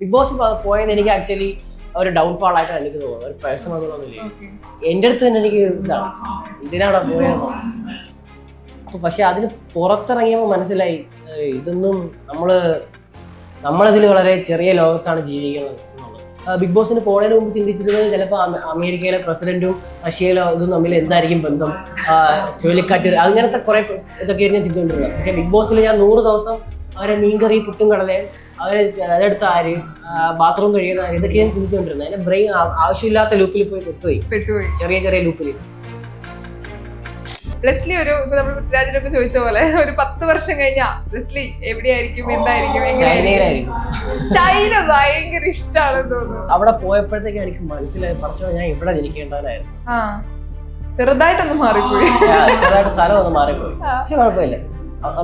Big boss പോയത് എനിക്ക് actually ഒരു ഡൗൺഫാൾ ആയിട്ടാണ് എനിക്ക് തോന്നുന്നത്. ഒരു പേഴ്സണൽ തോന്നുന്നില്ലേ, എൻ്റെ അടുത്ത് തന്നെ എനിക്ക് ഇതാണ് എന്തിനാണ് പോയത്. അപ്പൊ പക്ഷെ അതിന് പുറത്തിറങ്ങിയപ്പോൾ മനസ്സിലായി ഇതൊന്നും നമ്മളിതിൽ വളരെ ചെറിയ ലോകത്താണ് ജീവിക്കുന്നത് എന്നുള്ളത്. ബിഗ് ബോസിന് പോണതിന് മുമ്പ് ചിന്തിച്ചിരുന്നത് ചിലപ്പോൾ അമേരിക്കയിലെ പ്രസിഡന്റും റഷ്യയിലെ ഇതും തമ്മിൽ എന്തായിരിക്കും ബന്ധം, ചുഴലിക്കാറ്റ്, അങ്ങനത്തെ കുറെ ഇതൊക്കെയായിരുന്നു ഞാൻ ചിന്തിച്ചുകൊണ്ടിരുന്നത്. പക്ഷെ ബിഗ് ബോസിൽ ഞാൻ 100 ദിവസം അവരെ മീൻകറി പുട്ടും കടലയും അവരെ അതെടുത്ത ആര് ബാത്റൂം കഴിയുന്ന ഇതൊക്കെ ഞാൻ ചിന്തിച്ചുകൊണ്ടിരുന്നത്. അതിന്റെ ബ്രെയിൻ ആവശ്യമില്ലാത്ത ലൂപ്പിൽ പോയി പെട്ടുപോയി, ചെറിയ ചെറിയ ലൂപ്പിൽ. ലെസ്ലി ഒരു ഇപ്പൊ നമ്മൾ പൃഥ്വിരാജിനൊക്കെ ചോദിച്ച പോലെ ഒരു 10 വർഷം കഴിഞ്ഞാ ലെസ്ലി എവിടെയായിരിക്കും, എന്തായിരിക്കും? ചൈനയിലായിരിക്കും. ചൈന ഭയങ്കര ഇഷ്ടമാണെന്ന് തോന്നുന്നു. അവിടെ പോയപ്പോഴത്തേക്ക് എനിക്ക് മനസ്സിലായി പറഞ്ഞോ ഞാൻ ഇവിടെ ജനിക്കേണ്ടവനായിരുന്നു. ചെറുതായിട്ടൊന്നും മാറിപ്പോയി, ചെറുതായിട്ട് സ്ഥലം ഒന്ന് മാറിപ്പോയി. പക്ഷെ കുഴപ്പമില്ല,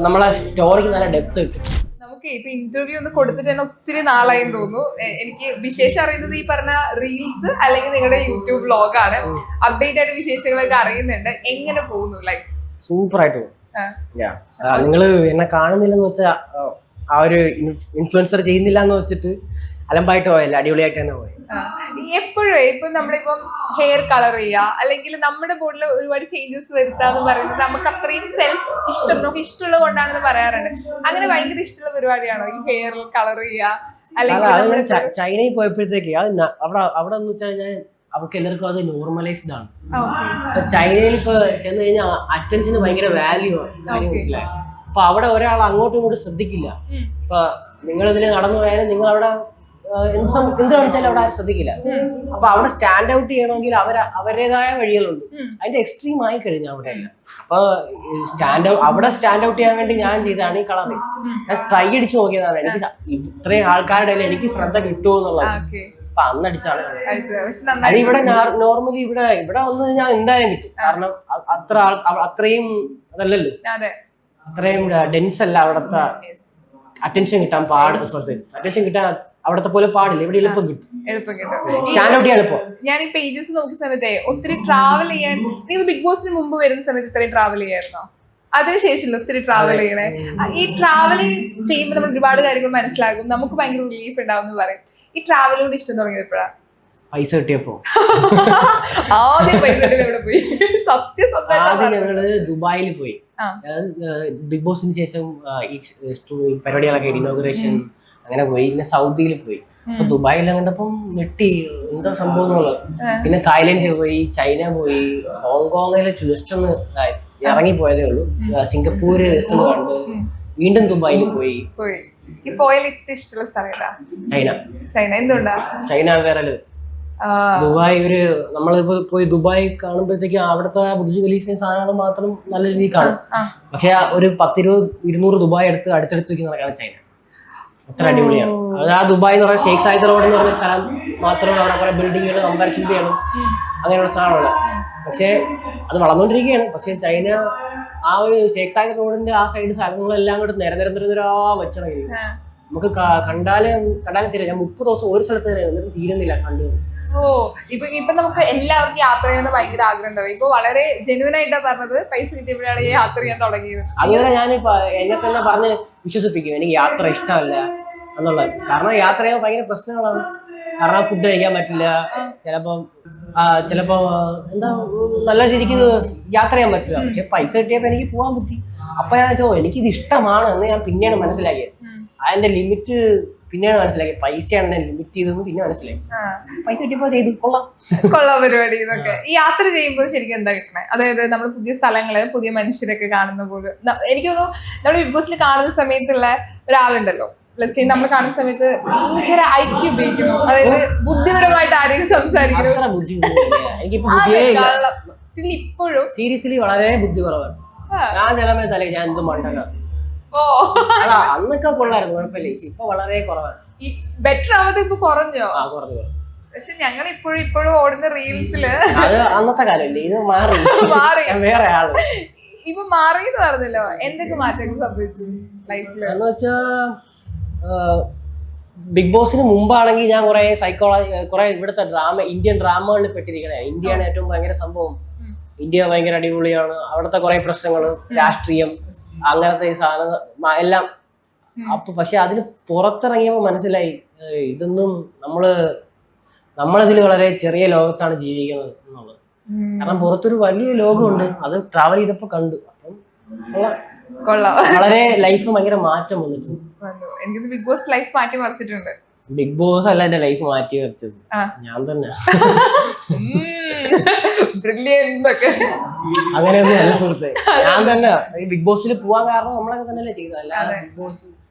നമ്മളെ സ്റ്റോറിക്ക് നല്ല ഡെപ്ത് കിട്ടും. നമുക്ക് ഇപ്പൊ ഇന്റർവ്യൂ ഒന്ന് കൊടുത്തിട്ട് തന്നെ ഒത്തിരി നാളായെന്ന് തോന്നുന്നു. എനിക്ക് വിശേഷം അറിയുന്നത് ഈ പറഞ്ഞ റീൽസ് അല്ലെങ്കിൽ നിങ്ങളുടെ യൂട്യൂബ് വ്ലോഗാണ്. അപ്ഡേറ്റ് ആയിട്ട് വിശേഷങ്ങളൊക്കെ അറിയുന്നുണ്ട്. എങ്ങനെ പോകുന്നു ലൈഫ്? സൂപ്പർ ആയിട്ട് പോകും. നിങ്ങള് എന്നെ കാണുന്നില്ലെന്ന് വെച്ചാൽ ആ ഒരു ഇൻഫ്ലുവൻസർ ചെയ്യുന്നില്ല എന്ന് വെച്ചിട്ട് അലമ്പായിട്ട് പോയല്ല, അടിപൊളിയായിട്ട് തന്നെ പോയി. എപ്പോഴും ഇപ്പൊ നമ്മളിപ്പം ഹെയർ കളർ ചെയ്യുക അല്ലെങ്കിൽ നമ്മുടെ ബോഡിയിൽ ഒരുപാട് ചേഞ്ചസ് വരുത്താന്ന് പറയുന്നത് നമുക്ക് അത്രയും സെൽഫ് ഇഷ്ടം, നമുക്ക് ഇഷ്ടമുള്ളത് കൊണ്ടാണെന്ന് പറയാറുണ്ട്. അങ്ങനെ ഭയങ്കര ഇഷ്ടമുള്ള പരിപാടിയാണോ ഈ ഹെയർ കളർ ചെയ്യുക? അല്ലെങ്കിൽ ചൈനയിൽ പോയപ്പോഴത്തേക്ക് അവിടെ എന്ന് വെച്ചാൽ ഞാൻ അവർക്ക് എല്ലാവർക്കും അത് നോർമലൈസ്ഡ് ആണ്. ഇപ്പൊ ചൈനയിൽ ഇപ്പൊ ചെന്ന് കഴിഞ്ഞാൽ അറ്റൻഷന് ഭയങ്കര വാല്യൂ ആണ്, കാര്യം മനസ്സിലായി. അപ്പൊ അവിടെ ഒരാൾ അങ്ങോട്ടും ഇങ്ങോട്ടും ശ്രദ്ധിക്കില്ല. ഇപ്പൊ നിങ്ങൾ ഇതിൽ നടന്നു പോയാലും നിങ്ങൾ അവിടെ എന്ത് കാണിച്ചാലും അവിടെ ആരും ശ്രദ്ധിക്കില്ല. അപ്പൊ അവിടെ സ്റ്റാൻഡ് ഔട്ട് ചെയ്യണമെങ്കിൽ അവരുടേതായ വഴികളുണ്ട്. അതിന്റെ എക്സ്ട്രീം ആയി കഴിഞ്ഞു അവിടെ അല്ല. അപ്പൊ അവിടെ സ്റ്റാൻഡ് ഔട്ട് ചെയ്യാൻ വേണ്ടി ഞാൻ ചെയ്തതാണ് ഈ കളർ. ഞാൻ ട്രൈ അടിച്ചു നോക്കിയതാണ്. എനിക്ക് ഇത്രയും ആൾക്കാരുടെ എനിക്ക് ശ്രദ്ധ കിട്ടുമോ എന്നുള്ളത്. അപ്പൊ അന്നടിച്ചാണ് അത്. ഇവിടെ നോർമലി ഇവിടെ വന്ന് ഞാൻ എന്തായാലും കിട്ടും. കാരണം അത്രയും അതല്ലല്ലോ, അത്രയും ഡെൻസ് അല്ല അവിടത്തെ. അറ്റൻഷൻ കിട്ടാൻ അറ്റൻഷൻ കിട്ടാൻ അവിടത്തെ പോലെ പാടില്ല. ഇവിടെ എളുപ്പം കിട്ടും. സ്റ്റാൻഡ് ഔട്ട് ചെയ്യാൻ എളുപ്പം. ഞാൻ ഈ പേജസ് നോക്കുന്ന സമയത്ത് ഒത്തിരി ട്രാവൽ ചെയ്യാൻ, നിങ്ങൾ ബിഗ് ബോസിന് മുമ്പ് വരുന്ന സമയത്ത് ഇത്രയും ട്രാവൽ ചെയ്യായിരുന്നോ? അതിനുശേഷം ഒത്തിരി ട്രാവൽ ചെയ്യണേ. ഈ ട്രാവലിംഗ് ചെയ്യുമ്പോൾ നമ്മൾ ഒരുപാട് കാര്യങ്ങൾ മനസ്സിലാകും, നമുക്ക് ഭയങ്കര റിലീഫ് ഉണ്ടാവും എന്ന് പറയും. ഈ ട്രാവൽ കൊണ്ട് ഇഷ്ടം തുടങ്ങിയത് എപ്പോഴാണ്? പൈസ കിട്ടിയപ്പോ. ആദ്യം പൈസ എവിടെ പോയി? ആദ്യം ഞങ്ങള് ദുബായിൽ പോയി. ബിഗ് ബോസിന് ശേഷം ഈ പരിപാടികളൊക്കെ ഇനോഗ്രേഷൻ അങ്ങനെ പോയി. പിന്നെ സൗദിയിൽ പോയി. അപ്പൊ ദുബായിൽ കണ്ടപ്പം വെട്ടി എന്താ സംഭവം എന്നുള്ളത്. പിന്നെ തായ്ലൻഡ് പോയി, ചൈന പോയി, ഹോങ്കോങ്ങില് ജസ്റ്റ് ഒന്ന് ഇറങ്ങിപ്പോയതേ ഉള്ളൂ. സിംഗപ്പൂര് ജസ്റ്റ് ഒന്ന് കണ്ട് വീണ്ടും ദുബായിൽ പോയി. ചൈന എന്തുകൊണ്ടാ? ചൈന വേറെ ദുബായ് നമ്മളിപ്പോ പോയി ദുബായ് കാണുമ്പോഴത്തേക്കും അവിടുത്തെ ബുർജ് ഖലീഫ സാധനങ്ങൾ മാത്രം നല്ല രീതിയിൽ കാണും. പക്ഷെ ഒരു 10-20-200 ദുബായ് അടുത്തടുത്ത് വെക്കുന്നതാണ് ചൈന. അത്ര അടിപൊളിയാണ് അത്. ആ ദുബായ് എന്ന് പറയുന്നത് ഷെയ്ഖ് സായിദ് റോഡ് എന്ന് പറഞ്ഞ സ്ഥലം മാത്രമേ അവിടെ കുറെ ബിൽഡിങ്ങുകൾ, അമ്പലച്ചുംബിയാണ്, അങ്ങനെയുള്ള സ്ഥലമുള്ളത്. പക്ഷെ അത് വളർന്നുകൊണ്ടിരിക്കുകയാണ്. പക്ഷെ ചൈന ആ ഒരു ഷെയ്ഖ് സായിദ് റോഡിന്റെ ആ സൈഡ് സ്ഥലങ്ങളെല്ലാം കൂടെ നിരന്തരം വെച്ചിടങ്ങി. നമുക്ക് കണ്ടാലും തീരെ. ഞാൻ 30 ദിവസം ഒരു സ്ഥലത്ത് എന്നിട്ട് തീരുന്നില്ല കണ്ടു. ഇപ്പൊ നമുക്ക് എല്ലാവർക്കും യാത്ര ചെയ്യണമെന്ന് ഭയങ്കര ആഗ്രഹം ഉണ്ടാവും. ഇപ്പൊ വളരെ ജെന്യൂൻ ആയിട്ടാ പറഞ്ഞത്, പൈസ കിട്ടിയപ്പോഴാണ് ഈ യാത്ര ചെയ്യാൻ തുടങ്ങിയത്. അങ്ങനെ ഞാനിപ്പോ എന്നെ തന്നെ പറഞ്ഞ് വിശ്വസിപ്പിക്കും എനിക്ക് യാത്ര ഇഷ്ടമല്ല എന്നുള്ളത്. കാരണം യാത്ര ചെയ്യാൻ ഭയങ്കര പ്രശ്നങ്ങളാണ്. കാരണം ഫുഡ് കഴിക്കാൻ പറ്റില്ല, ചിലപ്പോ എന്താ നല്ല രീതിക്ക് യാത്ര ചെയ്യാൻ പറ്റില്ല. പക്ഷെ പൈസ കിട്ടിയപ്പോ എനിക്ക് പോകാൻ പറ്റി. അപ്പൊ ഞാൻ എനിക്കിത് ഇഷ്ടമാണ് എന്ന് ഞാൻ പിന്നെയാണ് മനസ്സിലാക്കിയത്. അതിന്റെ ലിമിറ്റ് പിന്നെയാണ് മനസ്സിലാക്കിയത്. പൈസയാണ് ലിമിറ്റ് ചെയ്തെന്ന് പിന്നെ മനസ്സിലായി. പൈസ കിട്ടിയപ്പോ ചെയ്തു കൊള്ളാം പരിപാടി. ഇതൊക്കെ ഈ യാത്ര ചെയ്യുമ്പോൾ ശരിക്കും എന്താ കിട്ടണേ? അതായത് നമ്മൾ പുതിയ സ്ഥലങ്ങള്, പുതിയ മനുഷ്യരൊക്കെ കാണുന്ന പോലും. എനിക്ക് തോന്നുന്നു നമ്മൾ ബിഗ് ബോസിൽ കാണുന്ന സമയത്തുള്ള ഒരാളുണ്ടല്ലോ, നമ്മൾ കാണുന്ന സമയത്ത് ഭയങ്കര ഐക്യു ഉപയോഗിക്കുന്നു. അതായത് ബുദ്ധിപരമായിട്ട് ആരെങ്കിലും സംസാരിക്കുന്നു. ഇപ്പോഴും സീരിയസ്ലി വളരെ ബുദ്ധി കുറവാണ്. ഞാൻ ചില സമയത്തല്ലേ ഞാൻ എന്ത് മണ്ടനാ. അന്നൊക്കെ കൊള്ളായിരുന്നു, കുഴപ്പമില്ല. ഇപ്പൊ വളരെ കുറവാണ്. ബെറ്റർ ആവത് ഇപ്പൊ കുറഞ്ഞോ? കുറഞ്ഞു. പക്ഷെ ഞങ്ങൾ ഇപ്പോഴും ഓടുന്ന റീൽസില് അത് അന്നത്തെ കാലല്ലേ, ഇത് മാറി വേറെ ആള്. ഇപ്പൊ മാറിയെന്ന് പറഞ്ഞല്ലോ. എന്തൊക്കെ മാറ്റങ്ങൾ സംഭവിച്ചു ലൈഫില് എന്ന് വെച്ചാ, ബിഗ് ബോസിന് മുമ്പാണെങ്കിൽ ഞാൻ കുറെ ഇവിടുത്തെ ഇന്ത്യൻ ഡ്രാമകളിൽ പെട്ടിരിക്കണേ. ഇന്ത്യയാണ് ഏറ്റവും ഭയങ്കര സംഭവം. ഇന്ത്യ ഭയങ്കര അടിപൊളിയാണ്. അവിടുത്തെ കുറെ പ്രശ്നങ്ങള്, രാഷ്ട്രീയം, അങ്ങനത്തെ സാധനങ്ങൾ എല്ലാം അപ്പൊ പക്ഷെ അതിന് പുറത്തിറങ്ങിയപ്പോ മനസ്സിലായി ഇതൊന്നും നമ്മളിതിൽ വളരെ ചെറിയ ലോകത്താണ് ജീവിക്കുന്നത് എന്നുള്ളത്. കാരണം പുറത്തൊരു വലിയ ലോകമുണ്ട്, അത് ട്രാവൽ ചെയ്തപ്പോ കണ്ടു. അപ്പം കൊള്ളാം, വളരെ ലൈഫ് ഭയങ്കര മാറ്റം വന്നിട്ടുണ്ട്. എനിക്ക് ബിഗ് ബോസ് ലൈഫ് മാറ്റി മറിച്ചിട്ടുണ്ട്. ബിഗ് ബോസ് അല്ല എന്റെ ലൈഫ് മാറ്റി മറിച്ചത്, ഞാൻ തന്നെ. അങ്ങനെയൊന്നും അല്ല സുഹൃത്തെ, ഞാൻ തന്നെ ഈ ബിഗ് ബോസിൽ പോവാൻ കാരണം നമ്മളൊക്കെ തന്നെയല്ലേ ചെയ്തതല്ല.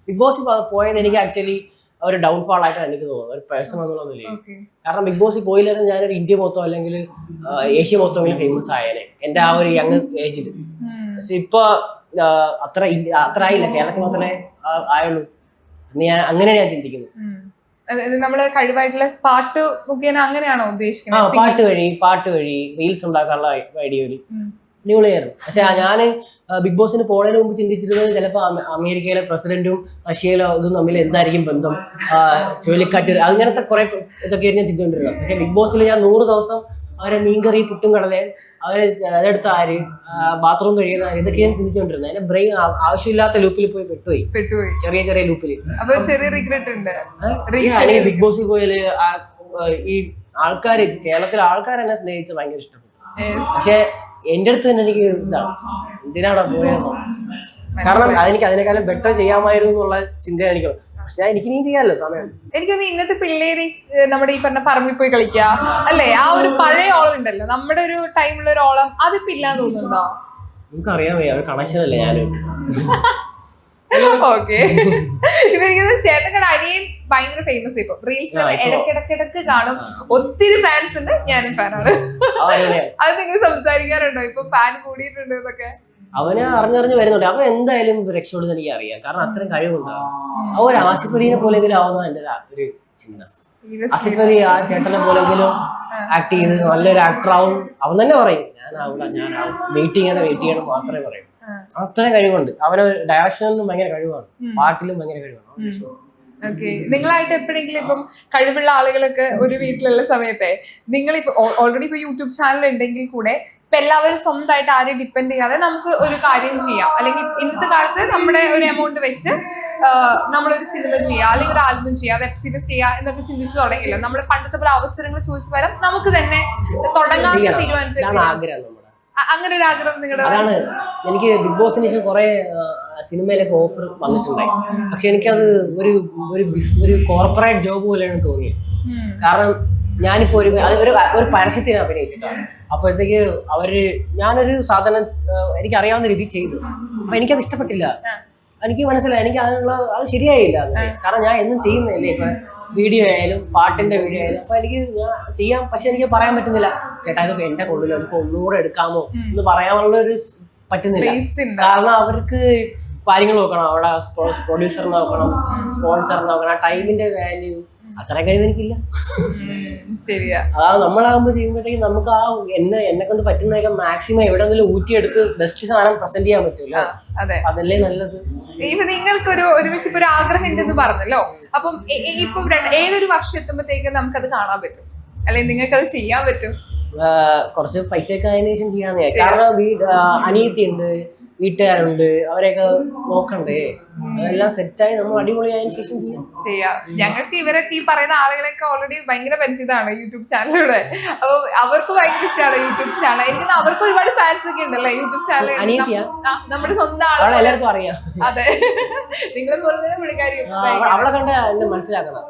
ബിഗ് ബോസ് പോയത് എനിക്ക് ആക്ച്വലി ഒരു ഡൗൺഫാൾ ആയിട്ടാണ് എനിക്ക് തോന്നുന്നത്, ഒരു പേഴ്സൺ എന്നുള്ളതില്ലേ. കാരണം ബിഗ് ബോസിൽ പോയില്ലായിരുന്നു ഞാനൊരു ഇന്ത്യ മൊത്തം അല്ലെങ്കിൽ ഏഷ്യ മൊത്തം ഫേമസ് ആയേനെ എന്റെ ആ ഒരു യങ് ഏജിൽ. പക്ഷെ ഇപ്പൊ അത്ര ആയില്ല, കേരളത്തിൽ മാത്രമേ ആയുള്ളൂ. അങ്ങനെയാണ് ഞാൻ ചിന്തിക്കുന്നത്. നമ്മള് കഴിവായിട്ടുള്ള പാട്ട് മുഖേന അങ്ങനെയാണോ ഉദ്ദേശിക്കുന്നത്? പാട്ട് വഴി റീൽസ് ഉണ്ടാക്കാനുള്ള ഐഡിയ വഴി അടിപൊളിയായിരുന്നു. പക്ഷെ ഞാൻ ബിഗ് ബോസിന് പോണതിന് മുമ്പ് ചിന്തിച്ചിരുന്നത് ചിലപ്പോൾ അമേരിക്കയിലെ പ്രസിഡന്റും റഷ്യയിലെ ഇതും തമ്മിൽ എന്തായിരിക്കും ബന്ധം, ചുഴലിക്കാറ്റ്, അങ്ങനത്തെ കുറെ ഇതൊക്കെയായിരുന്നു ഞാൻ ചിന്തിച്ചുകൊണ്ടിരുന്നത്. പക്ഷെ ബിഗ് ബോസിൽ ഞാൻ 100 ദിവസം അവരെ മീൻകറി പുട്ടും കടലയും അവരെ അതെടുത്ത ആര് ബാത്റൂം കഴിയുന്ന ആര് ഇതൊക്കെ ഞാൻ ചിന്തിച്ചുകൊണ്ടിരുന്നത്. അതിന്റെ ബ്രെയിൻ ആവശ്യമില്ലാത്ത ലൂപ്പിൽ പോയി പെട്ടുപോയി, ചെറിയ ലൂപ്പിൽ. ബിഗ് ബോസിൽ പോയാല് ഈ ആൾക്കാര്, കേരളത്തിലെ ആൾക്കാർ എന്നെ സ്നേഹിച്ച് ഭയങ്കര ഇഷ്ടപ്പെട്ടു. പക്ഷെ എന്റെ അടുത്ത് തന്നെ എനിക്ക് ഇതാണ്, എന്തിനാണ് പോയത്. കാരണം അതെനിക്ക് അതിനേക്കാളും ബെറ്റർ ചെയ്യാമായിരുന്നു എന്നുള്ള ചിന്ത എനിക്ക്. പക്ഷെ എനിക്ക് നീ ചെയ്യാമല്ലോ സമയം. എനിക്കൊന്ന് ഇന്നത്തെ പിള്ളേര് നമ്മുടെ ഈ പറഞ്ഞ പറമ്പിൽ പോയി കളിക്കുക അല്ലേ, ആ ഒരു പഴയ ഓളം ഉണ്ടല്ലോ, നമ്മുടെ ഒരു ടൈമിലുള്ള ഒരു ഓളം അതിപ്പോ ഇല്ലാന്ന് തോന്നുന്നുണ്ടോ? നമുക്കറിയാമേ ഒരു കണക്ഷൻ അല്ലേ ഞാനും. ഓക്കെ, ഇപ്പൊ എനിക്ക് ചേട്ടൻ്റെ അനിയൻ ഭയങ്കര ഫേമസ്. ഇപ്പൊ റീൽസ് ഇടക്കിടക്ക് കാണും, ഒത്തിരി ഫാൻസ് ഉണ്ട്, ഞാനും ഫാനാണ്. അത് നിങ്ങൾ സംസാരിക്കാറുണ്ടോ ഇപ്പൊ ഫാൻ കൂടിയിട്ടുണ്ട് എന്നൊക്കെ? അവനെ അറിഞ്ഞറിഞ്ഞ് വരുന്നുണ്ട്. അവൻ എന്തായാലും രക്ഷപ്പെടുന്ന എനിക്ക് അറിയാം, കാരണം അത്രയും കഴിവുണ്ടാവും. ആ ഒരു ആസിഫ് അലിനെ പോലെങ്കിലും ആവുന്ന എന്റെ ഒരു ചിന്ത. ആസിഫ് അലി ആ ചേട്ടനെ പോലെങ്കിലും ആക്ട് ചെയ്ത് നല്ലൊരു ആക്ടർ ആവും. അവൻ തന്നെ പറയും ഞാനാവും, വെയിറ്റ് ചെയ്യണം മാത്രമേ പറയൂ. അത്രയും കഴിവുണ്ട് അവന്. ഡയറക്ഷനിലും ഭയങ്കര കഴിവാണ്, പാട്ടിലും ഭയങ്കര കഴിവാണ്. ഓക്കെ, നിങ്ങളായിട്ട് എപ്പോഴെങ്കിലും ഇപ്പം കഴിവുള്ള ആളുകളൊക്കെ ഒരു വീട്ടിലുള്ള സമയത്തെ നിങ്ങളിപ്പോ ഓൾറെഡി ഇപ്പൊ യൂട്യൂബ് ചാനൽ ഉണ്ടെങ്കിൽ കൂടെ ഇപ്പൊ എല്ലാവരും സ്വന്തമായിട്ട് ആരെയും ഡിപ്പെൻഡ് ചെയ്യാതെ നമുക്ക് ഒരു കാര്യം ചെയ്യാം, അല്ലെങ്കിൽ ഇന്നത്തെ കാലത്ത് നമ്മുടെ ഒരു എമൗണ്ട് വെച്ച് നമ്മളൊരു സിനിമ ചെയ്യാം, അല്ലെങ്കിൽ ഒരു ആൽബം ചെയ്യാം, വെബ് സീരീസ് ചെയ്യാം എന്നൊക്കെ ചിന്തിച്ചു തുടങ്ങിയല്ലോ. നമ്മുടെ പണ്ടത്തെ പോലെ അവസരങ്ങൾ ചോദിച്ചു വരാം, നമുക്ക് തന്നെ തുടങ്ങാൻ തീരുമാനിച്ചു. അങ്ങനെ ഒരു ആഗ്രഹം നിങ്ങളുടെ? അതാണ് എനിക്ക് ബിഗ് ബോസിന് ശേഷം കുറെ സിനിമയിലൊക്കെ ഓഫർ വന്നിട്ടുണ്ടായി. പക്ഷെ എനിക്കത് ഒരു കോർപ്പറേറ്റ് ജോബ് പോലെയാണ് തോന്നിയത്. കാരണം ഞാനിപ്പോ ഒരു പരസ്യത്തിന് അഭിനയിച്ചിട്ടാണ്. അപ്പോഴത്തേക്ക് ഞാനൊരു സാധനം എനിക്കറിയാവുന്ന രീതി ചെയ്തു. അപ്പൊ എനിക്കത് ഇഷ്ടപ്പെട്ടില്ല. എനിക്ക് മനസ്സിലായി അത് ശരിയായില്ല. കാരണം ഞാൻ എന്നും ചെയ്യുന്നില്ലേ, ഇപ്പൊ വീഡിയോ ആയാലും പാട്ടിന്റെ വീഡിയോ ആയാലും. അപ്പൊ ഞാൻ ചെയ്യാം, പക്ഷെ എനിക്ക് പറയാൻ പറ്റുന്നില്ല, ചേട്ടാ ഇതൊക്കെ എന്റെ കൊള്ളില്ല, എനിക്ക് ഒന്നുകൂടെ എടുക്കാമോ എന്ന് പറയാനുള്ള ഒരു പറ്റുന്നില്ല. കാരണം അവർക്ക് കാര്യങ്ങൾ നോക്കണം, അവിടെ പ്രൊഡ്യൂസർ നോക്കണം, സ്പോൺസർ നോക്കണം, ആ ടൈമിന്റെ വാല്യൂ അത്ര കഴിവ് എനിക്കില്ല. ശരിയാ, നമ്മളാകുമ്പോ ചെയ്യുമ്പോഴത്തേക്ക് നമുക്ക് എന്നെ കൊണ്ട് പറ്റുന്നതൊക്കെ മാക്സിമം എവിടെയെങ്കിലും ഊറ്റിയെടുത്ത് ബെസ്റ്റ് സാധനം പ്രസന്റ് ചെയ്യാൻ പറ്റുമല്ലോ. അതല്ലേ നല്ലത്. ഇപ്പൊ നിങ്ങൾക്ക് ഒരുമിച്ച് ഇപ്പൊ ഒരു ആഗ്രഹം ഉണ്ടെന്ന് പറഞ്ഞല്ലോ, അപ്പം ഇപ്പൊ ഏതൊരു വർഷം എത്തുമ്പോഴത്തേക്ക് നമുക്കത് കാണാൻ പറ്റും, അല്ലെങ്കിൽ നിങ്ങൾക്ക് അത് ചെയ്യാൻ പറ്റും? കുറച്ച് പൈസയൊക്കെ അതിന് ശേഷം ചെയ്യാന്ന് വിചാരിച്ചു. കാരണം അനിയത്തി ഉണ്ട്, വീട്ടുകാരുണ്ട്, അവരെയൊക്കെ നോക്കണ്ടേ. അതെല്ലാം സെറ്റായി നമ്മൾ അടിപൊളിയായതിനു ശേഷം ചെയ്യാം. ഞങ്ങൾക്ക് ഇവരൊക്കെ ഈ പറയുന്ന ആളുകളൊക്കെ ഓൾറെഡി ഭയങ്കര പരിചിതമാണ് യൂട്യൂബ് ചാനലിലൂടെ. അപ്പൊ അവർക്ക് ഭയങ്കര ഇഷ്ടമാണ് യൂട്യൂബ് ചാനൽ. എനിക്ക് അവർക്ക് ഒരുപാട് ഫാൻസ് ഒക്കെ ഉണ്ടല്ലോ യൂട്യൂബ് ചാനൽ. നമ്മുടെ സ്വന്തം ആളുകൾ എല്ലാവർക്കും അറിയാം. അതെ, നിങ്ങളെ പോലെ പുള്ളിക്കാരി അവളെ കണ്ട് എന്നെ മനസ്സിലാക്കണം.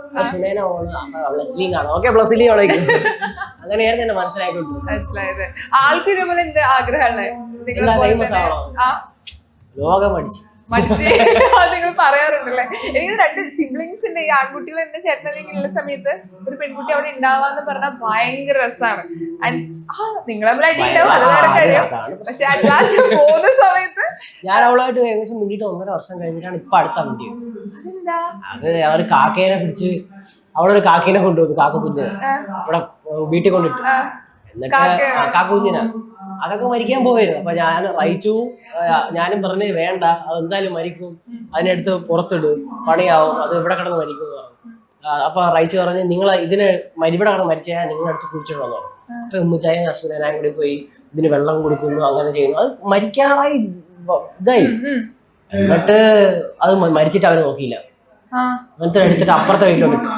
അങ്ങനെയായിരുന്നു എന്നെ മനസ്സിലായത്. ആൾക്ക് ഇതേപോലെ എന്ത് ആഗ്രഹമുള്ളത്? ലോകം പഠിച്ചു നിങ്ങൾ പറയാറുണ്ടല്ലേ. എനിക്ക് 2 സിബ്ലിങ്സ് ഉണ്ട്. ഈ ആൺകുട്ടികൾ എന്റെ ചേട്ടനെങ്കിൽ ഉള്ള സമയത്ത് ഒരു പെൺകുട്ടി അവിടെ ഉണ്ടാവാന്ന് പറഞ്ഞാൽ ഭയങ്കര രസമാണ്. നിങ്ങൾ തമ്മിൽ അടിയുണ്ടാവും, അത് വേറെ കാര്യം. പക്ഷെ അറ്റ്ലാസ്റ്റ് പോകുന്ന സമയത്ത് ഞാൻ അവളായിട്ട് ഏകദേശം മുന്നിട്ട് 1.5 വർഷം കഴിഞ്ഞിട്ടാണ് ഇപ്പൊ അടുത്ത വണ്ടി. അത് അവര് കാക്കേനെ പിടിച്ച് അവളൊരു കാക്കേനെ കൊണ്ടുവന്നു, കാക്കുഞ്ഞിനെ അവിടെ വീട്ടിൽ കൊണ്ടിട്ടു. എന്നിട്ട് കാക്കുഞ്ഞിനാ അതൊക്കെ മരിക്കാൻ പോവായിരുന്നു. അപ്പൊ ഞാൻ ഞാനും പറഞ്ഞ് വേണ്ട, അതെന്തായാലും മരിക്കും, അതിനടുത്ത് പുറത്തിട്, പണിയാവും, അത് ഇവിടെ കിടന്ന് മരിക്കും എന്ന് പറഞ്ഞു. അപ്പൊ റൈച്ചു പറഞ്ഞ് നിങ്ങൾ ഇതിന് ഇവിടെ കിടന്ന് മരിച്ചാൽ നിങ്ങളടുത്ത് കുഴിച്ചിടണമെന്ന് പറഞ്ഞു. അപ്പൊ ഉമ്മച്ചായും അശ്വനായും കൂടി പോയി ഇതിന് വെള്ളം കൊടുക്കുന്നു, അങ്ങനെ ചെയ്യുന്നു. അത് മരിക്കാറായി ഇതായി. എന്നിട്ട് അത് മരിച്ചിട്ട് അവര് നോക്കിയില്ല. ആ എന്നിട്ട് എടുത്തിട്ട് അപ്പുറത്തെ വീട്ടിലോട്ട് ഇട്ടു.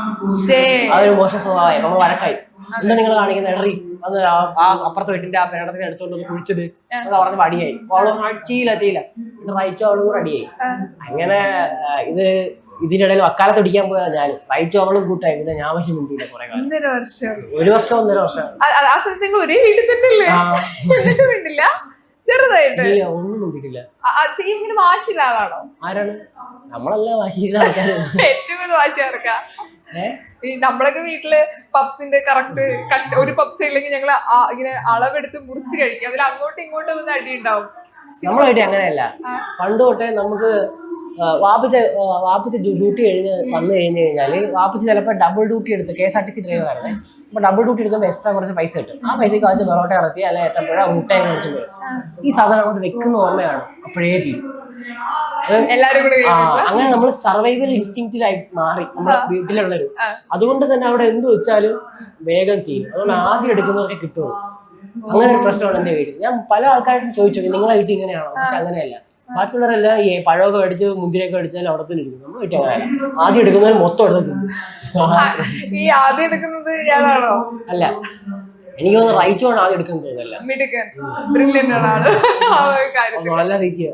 ശേ അതൊരു മോശം സ്വഭാവമായി. അപ്പൊ നമ്മൾ വഴക്കായി. എന്താ നിങ്ങൾ കാണിക്കുന്ന എടറി അത് ആ അപ്പുറത്തെ വീട്ടിന്റെ ആ പേടത്തിന് എടുത്തോണ്ട് കുഴിച്ചത് അത് പറഞ്ഞ് അടിയായി. അവള് ചെയ്യില്ല എന്നിട്ട് റയിച്ചു അവളും കൂടെ അടിയായി. അങ്ങനെ ഇതിന്റെ ഇടയിൽ വക്കാലത്ത് പിടിക്കാൻ പോയാ ഞാനും റയിച്ചു അവളും കൂട്ടായി. പിന്നെ ഞാൻ പക്ഷെ മിണ്ടിയില്ല കുറെ കാലം. 1.5 വർഷം 1 വർഷം 1.5 വർഷം ആ സമയത്ത് നിങ്ങൾ ഒരേ വീട്ടിൽ തന്നെയല്ലേ? മിണ്ടില്ല ചെറുതായിട്ട് ഇല്ല, ഒന്നും മിണ്ടിയിട്ടില്ല. ഇങ്ങനെ വാശിയുള്ള ആളാണോ? ആരാണ്? നമ്മളല്ല വാശിക്കുന്ന ആൾക്കാര്. ഏറ്റവും കൂടുതൽ വാശി ആർക്കാ? ഈ നമ്മളൊക്കെ വീട്ടില് പപ്സിന്റെ കറക്റ്റ് ഒരു പപ്സ് ഇല്ലെങ്കിൽ ഞങ്ങള് ഇങ്ങനെ അളവെടുത്ത് മുറിച്ച് കഴിക്കും. അതിൽ അങ്ങോട്ടും ഇങ്ങോട്ടും ഒന്ന് അടി ഉണ്ടാവും. നമ്മളായിട്ട് അങ്ങനെയല്ല. പണ്ട് തൊട്ടേ നമുക്ക് വാപ്പിച്ച ഡ്യൂട്ടി വന്നു കഴിഞ്ഞാല് വാപ്പിച്ച് ചിലപ്പോൾ ഡബിൾ ഡ്യൂട്ടി എടുത്ത് KSRTC ഡ്രൈവറായിരുന്നേ. അപ്പൊ ഡബിൾ ഡ്യൂട്ടി എടുക്കുമ്പോൾ എക്സ്ട്രാ കുറച്ച് പൈസ കിട്ടും. ആ പൈസക്ക് വെച്ച് പൊറോട്ട ഇറച്ചി അല്ലെ ഏത്തപ്പഴ മുട്ടയൊക്കെ മേടിച്ചു വരും. ഈ സാധനം അങ്ങോട്ട് വെക്കുന്ന ഓർമ്മയാണ് അപ്പോഴേ തീരും. എല്ലാരും കൂടെ അങ്ങനെ നമ്മൾ സർവൈവൽ ഇൻസ്റ്റിങ്ക്റ്റിലായി മാറി നമ്മുടെ വീട്ടിലുള്ളവര്. അതുകൊണ്ട് തന്നെ അവിടെ എന്ത് വെച്ചാലും വേഗം തീരും. അതുകൊണ്ട് ആദ്യം എടുക്കുന്നവർക്ക് കിട്ടുള്ളൂ. അങ്ങനെ ഒരു പ്രശ്നമാണ് എന്റെ വീട്ടിൽ. ഞാൻ പല ആൾക്കാരോടും ചോദിച്ചു നിങ്ങളെ വീട്ടിൽ ഇങ്ങനെയാണോ? പക്ഷെ അങ്ങനെയല്ല. ബാക്കിയുള്ളവരെല്ലാം ഈ പഴമൊക്കെ മേടിച്ച് മുന്തിരിയൊക്കെ മേടിച്ചാൽ അവിടെ തന്നെ ഇരിക്കും. നമ്മൾ വീട്ടിൽ അങ്ങനെയല്ല. ആദ്യം എടുക്കുന്നവർ മൊത്തം എടുത്ത് തിന്നും. ഈ ആദ്യം എടുക്കുന്നത് ഇയാളാണോ? അല്ല, എനിക്ക് തോന്നുന്നു റൈറ്റോണ് ആദ്യം എടുക്കുന്നത് തോന്നുന്നില്ല. മിടുക്കൻ ബ്രില്യന്റ് ആണ് ആള്. നല്ല തീറ്റിയ